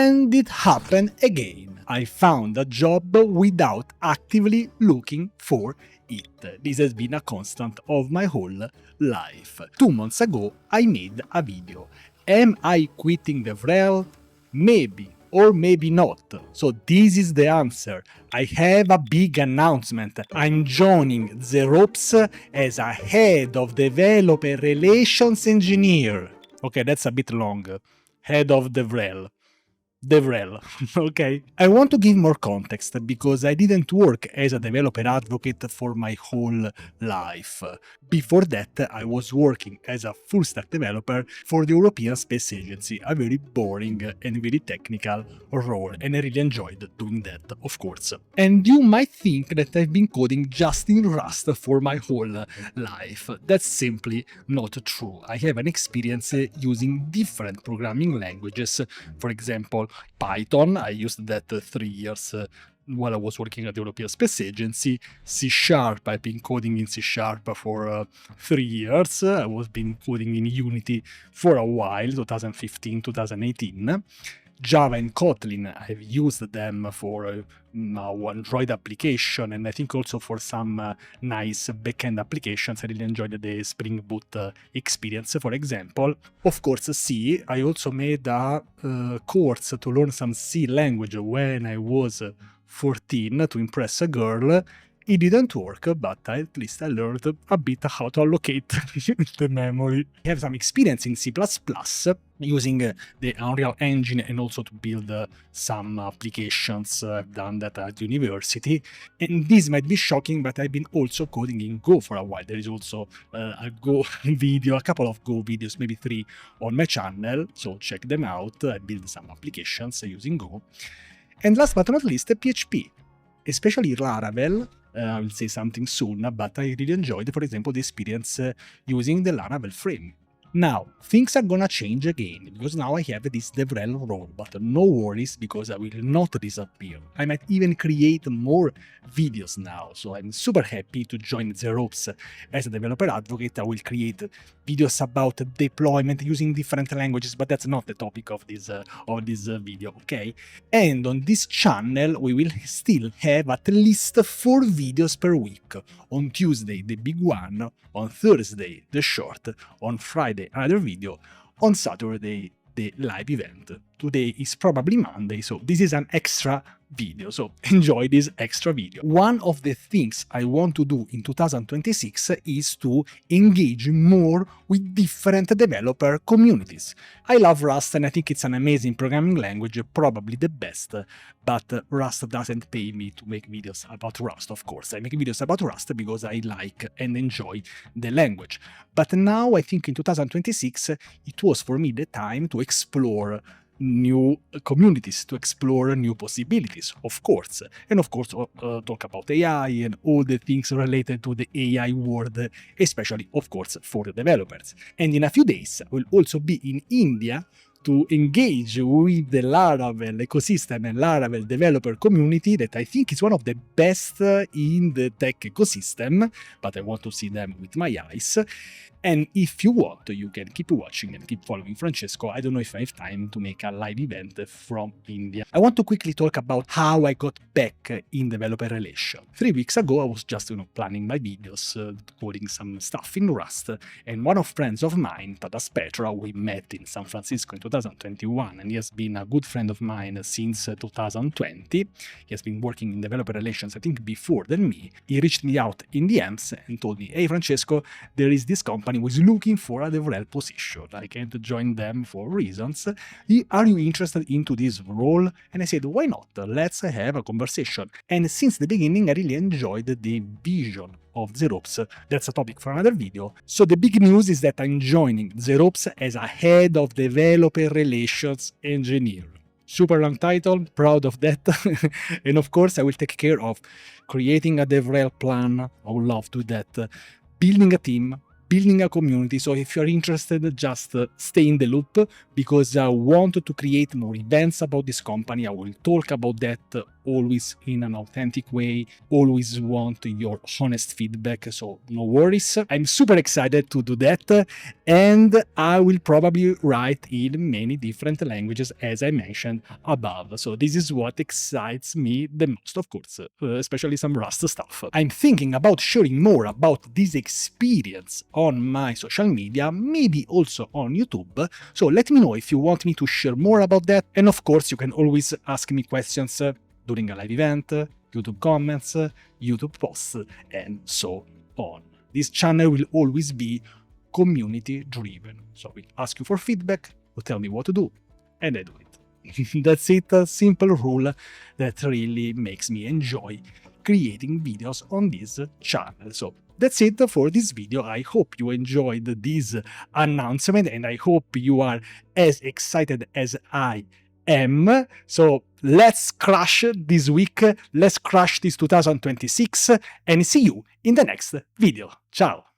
And it happened again. I found a job without actively looking for it. This has been a constant of my whole life. 2 months ago, I made a video. Am I quitting DevRel? Maybe or maybe not. So this is the answer. I have a big announcement. I'm joining Zerops as a head of developer relations engineer. Okay, that's a bit long. Head of DevRel. Okay. I want to give more context because I didn't work as a developer advocate for my whole life. Before that, I was working as a full-stack developer for the European Space Agency, a very boring and very technical role, and I really enjoyed doing that, of course. And you might think that I've been coding just in Rust for my whole life. That's simply not true. I have an experience using different programming languages, for example, Python. I used that 3 years while I was working at the European Space Agency. C#, I've been coding in C# for 3 years. I was been coding in Unity for a while, 2015, 2018. Java and Kotlin, I've used them for Android application, and I think also for some nice backend applications. I really enjoyed the Spring Boot experience, for example. Of course, C. I also made a course to learn some C language when I was 14 to impress a girl. It didn't work, but at least I learned a bit how to allocate the memory. I have some experience in C++, using the Unreal Engine, and also to build some applications. I've done that at university. And this might be shocking, but I've been also coding in Go for a while. There is also a Go video, a couple of Go videos, maybe 3 on my channel, so check them out. I build some applications using Go. And last but not least, PHP, especially Laravel. I will say something soon, but I really enjoyed, for example, the experience using the Laravel frame. Now, things are gonna change again, because now I have this DevRel role, but no worries, because I will not disappear. I might even create more videos now, so I'm super happy to join Zerops as a developer advocate. I will create videos about deployment using different languages, but that's not the topic of this video, okay? And on this channel, we will still have at least 4 videos per week. On Tuesday, the big one. On Thursday, the short. On Friday, another video. On Saturday, the live event. Today is probably Monday, so this is an extra video, so enjoy this extra video. One of the things I want to do in 2026 is to engage more with different developer communities. I love Rust and I think it's an amazing programming language, probably the best, but Rust doesn't pay me to make videos about Rust, of course. I make videos about Rust because I like and enjoy the language. But now I think in 2026 it was for me the time to explore new communities, to explore new possibilities, of course. And of course, talk about AI and all the things related to the AI world, especially, of course, for the developers. And in a few days, I will also be in India to engage with the Laravel ecosystem and Laravel developer community that I think is one of the best in the tech ecosystem, but I want to see them with my eyes. And if you want, you can keep watching and keep following Francesco. I don't know if I have time to make a live event from India. I want to quickly talk about how I got back in developer relation. 3 weeks ago, I was just planning my videos, coding some stuff in Rust, and one of friends of mine, Tadas Petra, we met in San Francisco in 2021, and he has been a good friend of mine since 2020. He has been working in developer relations, I think, before than me. He reached me out in DMs and told me, "Hey Francesco, there is this company was looking for a DevRel position. I can't join them for reasons. Are you interested into this role?" And I said, why not? Let's have a conversation. And since the beginning, I really enjoyed the vision of Zerops. That's a topic for another video. So the big news is that I'm joining Zerops as a head of developer relations engineer. Super long title, proud of that. And of course, I will take care of creating a DevRel plan. I would love to do that. Building a team, building a community. So if you're interested, just stay in the loop, because I want to create more events about this company. I will talk about that always in an authentic way, always want your honest feedback, so no worries. I'm super excited to do that, and I will probably write in many different languages, as I mentioned above. So this is what excites me the most, of course, especially some Rust stuff. I'm thinking about sharing more about this experience on my social media, maybe also on YouTube. So let me know if you want me to share more about that. And of course, you can always ask me questions during a live event, YouTube comments, YouTube posts, and so on. This channel will always be community driven. So I will ask you for feedback, you tell me what to do, and I do it. That's it, a simple rule that really makes me enjoy creating videos on this channel. So that's it for this video. I hope you enjoyed this announcement, and I hope you are as excited as I am. So let's crush this week, let's crush this 2026, and see you in the next video. Ciao!